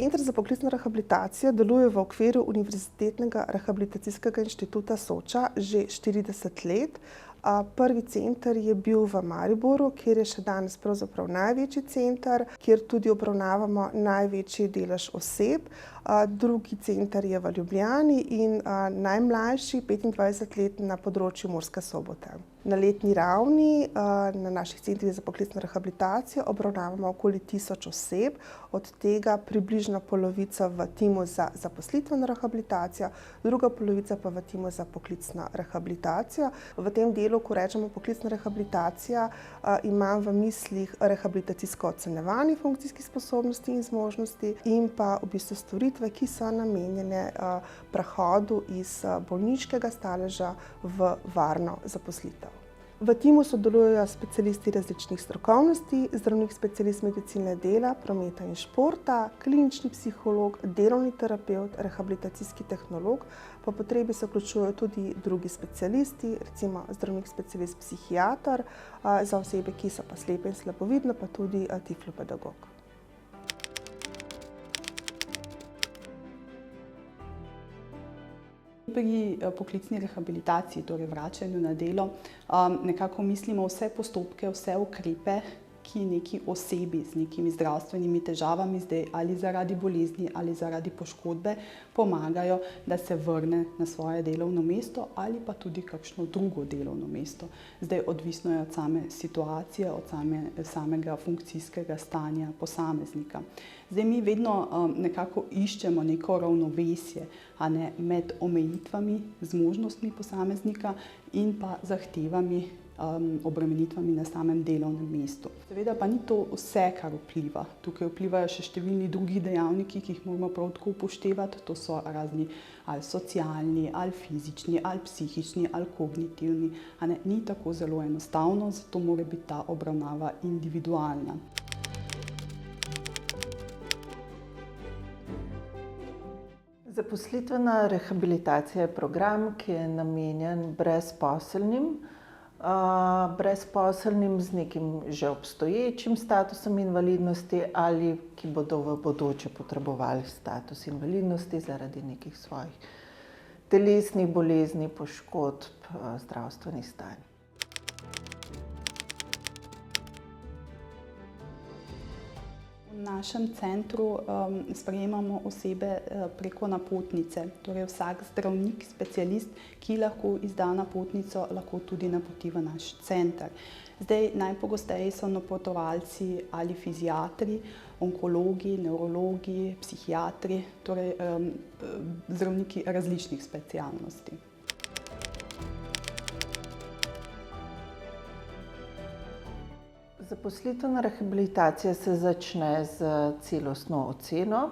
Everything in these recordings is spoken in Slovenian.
Center za poklicno rehabilitacijo deluje v okviru Univerzitetnega rehabilitacijskega inštituta Soča že 40 let. Prvi center je bil v Mariboru, kjer je še danes pravzaprav največji center, kjer tudi obravnavamo največji delež oseb. Drugi center je v Ljubljani in najmlajši, 25 let, na področju Murske Sobote. Na letni ravni na naših centrih za poklicno rehabilitacijo obravnavamo okoli 1000 oseb, od tega približno polovico v timu za zaposlitveno rehabilitacijo, druga polovica pa v timu za poklicno rehabilitacijo. V tem delu, ko rečemo poklicna rehabilitacija, imam v mislih rehabilitacijsko ocenjevanje funkcijskih sposobnosti in zmožnosti in pa v bistvu storitve, ki so namenjene prehodu iz bolniškega staleža v varno zaposlitev. V timu sodelujejo specialisti različnih strokovnosti, zdravnik specialist medicine dela, prometa in športa, klinični psiholog, delovni terapevt, rehabilitacijski tehnolog. Po potrebi se vključujejo tudi drugi specialisti, recimo zdravnik specialist psihiater, za osebe, ki so pa slepe in slabovidne, pa tudi tiflopedagog. Pri poklicni rehabilitaciji, torej vračanju na delo, nekako mislimo vse postopke, vse ukrepe, ki neki osebi z nekimi zdravstvenimi težavami, zdaj ali zaradi bolezni ali zaradi poškodbe, pomagajo, da se vrne na svoje delovno mesto ali pa tudi kakšno drugo delovno mesto. Zdaj odvisno je od same situacije, od samega funkcijskega stanja posameznika. Zdaj mi vedno nekako iščemo neko ravnovesje, med omejitvami, zmožnostmi posameznika in pa zahtevami, obremenitvami na samem delovnem mestu. Seveda pa ni to vse, kar vpliva. Tukaj vplivajo še številni drugi dejavniki, ki jih moramo prav tako upoštevati. To so razni ali socialni, ali fizični, ali psihični, ali kognitivni. Ni tako zelo enostavno, zato mora biti ta obravnava individualna. Zaposlitvena rehabilitacija je program, ki je namenjen brezposelnim z nekim že obstoječim statusom invalidnosti ali ki bodo v bodoče potrebovali status invalidnosti zaradi nekih svojih telesnih bolezni, poškodb, zdravstvenih stanj. V našem centru sprejemamo osebe preko napotnice. Torej vsak zdravnik, specialist, ki lahko izda napotnico, lahko tudi napoti v naš center. Zdaj najpogosteje so napotovalci ali fiziatri, onkologi, nevrologi, psihiatri, torej zdravniki različnih specialnosti. Zaposlitvena rehabilitacija se začne z celostno oceno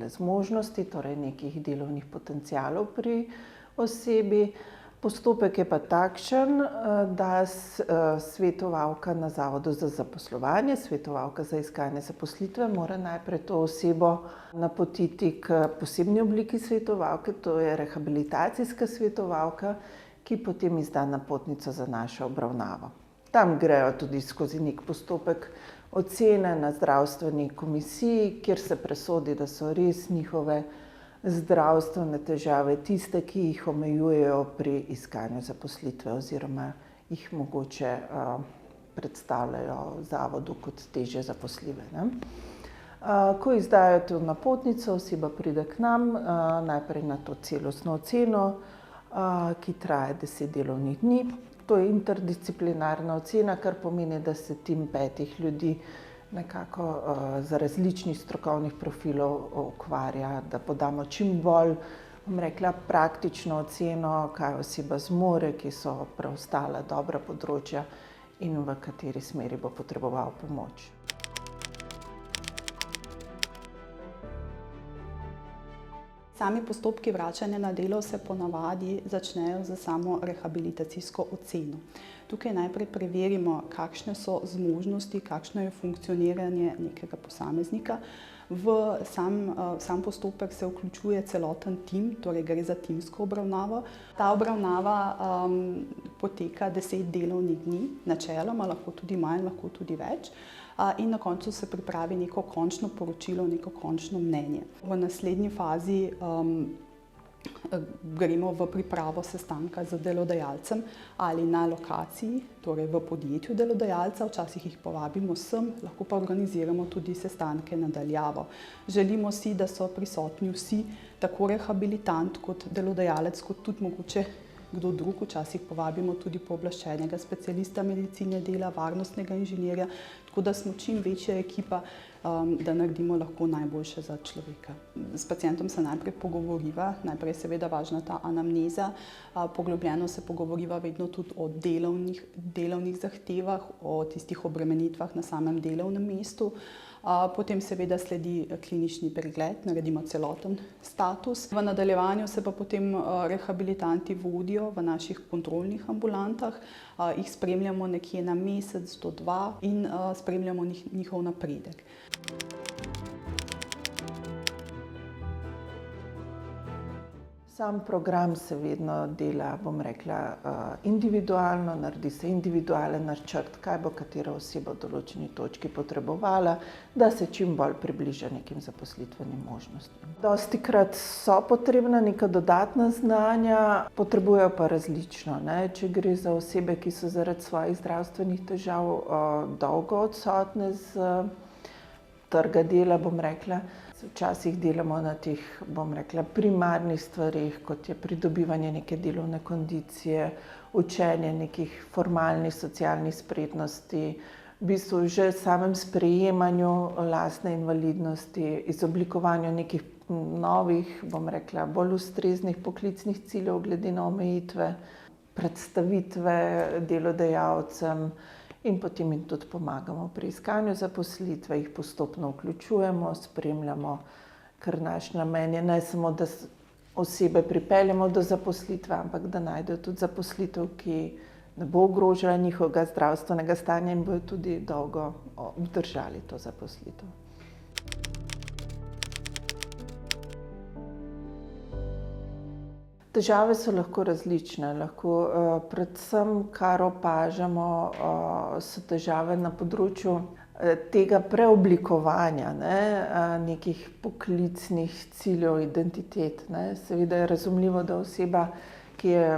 zmožnosti, torej nekih delovnih potencialov pri osebi. Postopek je pa takšen, da svetovalka na Zavodu za zaposlovanje, svetovalka za iskanje zaposlitve, mora najprej to osebo napotiti k posebni obliki svetovalke, to je rehabilitacijska svetovalka, ki potem izda napotnico za našo obravnavo. Tam grejo tudi skozi nek postopek ocene na zdravstveni komisiji, kjer se presodi, da so res njihove zdravstvene težave tiste, ki jih omejujejo pri iskanju zaposlitve oziroma jih mogoče predstavljajo zavodu kot težje zaposljive. Ko izdajo to napotnico, oseba pride k nam, najprej na to celostno oceno, ki traja 10 delovnih dni. To je interdisciplinarna ocena, kar pomeni, da se tim 5 ljudi nekako z različnih strokovnih profilov ukvarja, da podamo čim bolj, praktično oceno, kaj oseba zmore, ki so preostala dobra področja in v kateri smeri bo potreboval pomoč. Sami postopki vračanja na delo se ponavadi začnejo z samo rehabilitacijsko oceno. Tukaj najprej preverimo, kakšne so zmožnosti, kakšno je funkcioniranje nekega posameznika. V sam postopek se vključuje celoten tim, torej gre za timsko obravnavo. Ta obravnava poteka 10 delovnih dni, načeloma, lahko tudi manj, lahko tudi več. In na koncu se pripravi neko končno poročilo, neko končno mnenje. V naslednji fazi gremo v pripravo sestanka z delodajalcem ali na lokaciji, torej v podjetju delodajalca, včasih jih povabimo sem, lahko pa organiziramo tudi sestanke na daljavo. Želimo si, da so prisotni vsi, tako rehabilitant kot delodajalec, kot tudi mogoče kdo drug, včasih povabimo tudi pooblaščenega specialista medicine dela, varnostnega inženirja, tako da smo čim večja ekipa, da naredimo lahko najboljše za človeka. S pacientom se najprej pogovoriva, najprej je seveda važna ta anamneza, poglobljeno se pogovoriva vedno tudi o delovnih zahtevah, o tistih obremenitvah na samem delovnem mestu. Potem seveda sledi klinični pregled, naredimo celoten status. V nadaljevanju se pa potem rehabilitanti vodijo v naših kontrolnih ambulantah, jih spremljamo nekje na mesec do 2 in spremljamo njihov napredek. Sam program se vedno dela, bom rekla, individualno, naredi se individualen načrt, kaj bo katera oseba v določeni točki potrebovala, da se čim bolj približa nekim zaposlitvenim možnostim. Dostikrat so potrebna neka dodatna znanja, potrebujejo pa različno, ne? Če gre za osebe, ki so zaradi svojih zdravstvenih težav dolgo odsotne z trga dela, bom rekla. Včasih delamo na teh, bom rekla, primarnih stvarih, kot je pridobivanje neke delovne kondicije, učenje nekih formalnih socialnih spretnosti, v bistvu že samem sprejemanju lastne invalidnosti, izoblikovanju nekih novih, bom rekla, bolj ustreznih poklicnih ciljev glede na omejitve, predstavitve delodajalcem. In potem jim tudi pomagamo pri iskanju zaposlitve, jih postopno vključujemo, spremljamo, ker naš namen je ne samo, da osebe pripeljemo do zaposlitve, ampak da najdejo tudi zaposlitev, ki ne bo ogrožala njihovega zdravstvenega stanja in bojo tudi dolgo obdržali to zaposlitev. Težave so lahko različne, predvsem, kar opažamo, so težave na področju tega preoblikovanja, nekih poklicnih ciljev, identitet. Seveda je razumljivo, da oseba, ki je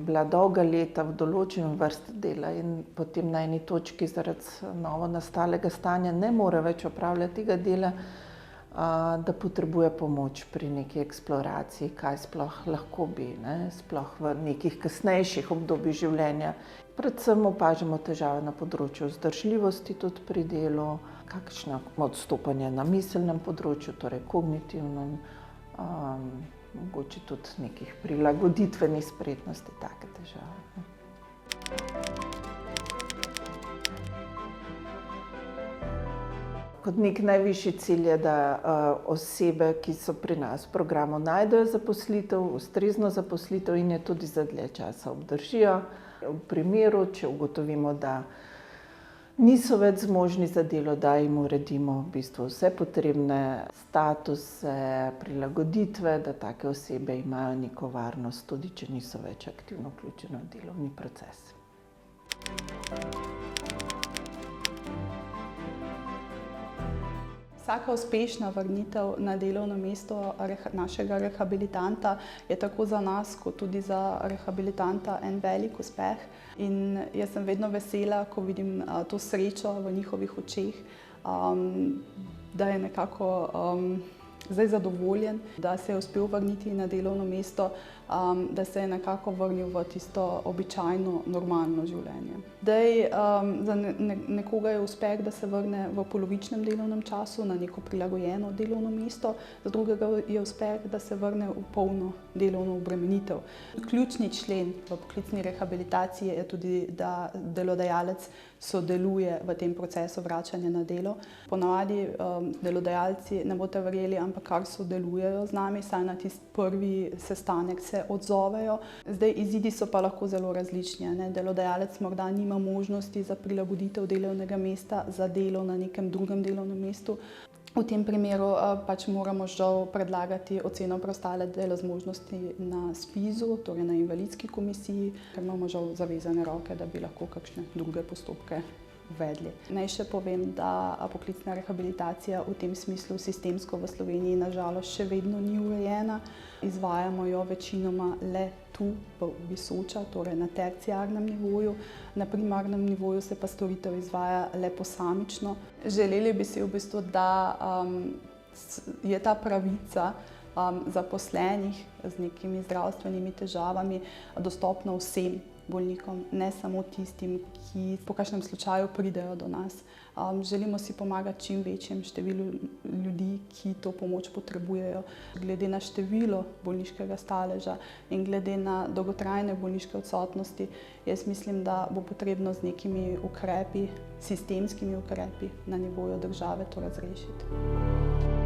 bila dolga leta v določenem vrsti dela in potem na eni točki zaradi novo nastalega stanja ne more več opravljati tega dela, da potrebuje pomoč pri neki eksploraciji, kaj sploh lahko bi, sploh v nekih kasnejših obdobjih življenja. Predvsem opažamo težave na področju vzdržljivosti tudi pri delu, kakšna odstopanja na miselnem področju, torej kognitivnem, mogoče tudi nekih prilagoditvenih spretnosti, take težave. Kot nek najvišji cilj je, da osebe, ki so pri nas v programu, najdejo zaposlitev, ustrezno zaposlitev in je tudi za dlje časa obdržijo. V primeru, če ugotovimo, da niso več zmožni za delo, da jim uredimo v bistvu vse potrebne statuse, prilagoditve, da take osebe imajo neko varnost, tudi če niso več aktivno vključene v delovni proces. Vsaka uspešna vrnitev na delovno mesto našega rehabilitanta je tako za nas, kot tudi za rehabilitanta en velik uspeh. In jaz sem vedno vesela, ko vidim to srečo v njihovih očeh, da je nekako zdaj zadovoljen, da se je uspel vrniti na delovno mesto, da se je nekako vrnil v tisto običajno, normalno življenje. Za nekoga je uspeh, da se vrne v polovičnem delovnem času na neko prilagojeno delovno mesto, za drugega je uspeh, da se vrne v polno delovno obremenitev. Ključni člen v poklicni rehabilitaciji je tudi, da delodajalec sodeluje v tem procesu vračanja na delo. Ponavadi delodajalci, ne boste verjeli, ampak kar sodelujejo z nami, saj na tisti prvi sestanek se odzovejo. Zdaj, izidi so pa lahko zelo različni. Delodajalec morda nima možnosti za prilagoditev delovnega mesta za delo na nekem drugem delovnem mestu. V tem primeru pač moramo žal predlagati oceno preostale dela zmožnosti na SPIZ-u, torej na invalidski komisiji, ker imamo žal zavezane roke, da bi lahko kakšne druge postopke uvedli. Naj še povem, da poklicna rehabilitacija v tem smislu sistemsko v Sloveniji nažalost še vedno ni urejena. Izvajamo jo večinoma le tu v Visoča, torej na terciarnem nivoju. Na primarnem nivoju se pa storitev izvaja le posamično. Želeli bi si v bistvu, da je ta pravica zaposlenih z nekimi zdravstvenimi težavami dostopna vsem bolnikom, ne samo tistim, ki po kakšnem slučaju pridejo do nas. Želimo si pomagati čim večjem številu ljudi, ki to pomoč potrebujejo. Glede na število bolniškega staleža in glede na dolgotrajne bolniške odsotnosti, jaz mislim, da bo potrebno z nekimi ukrepi, sistemskimi ukrepi na nivoju države to razrešiti.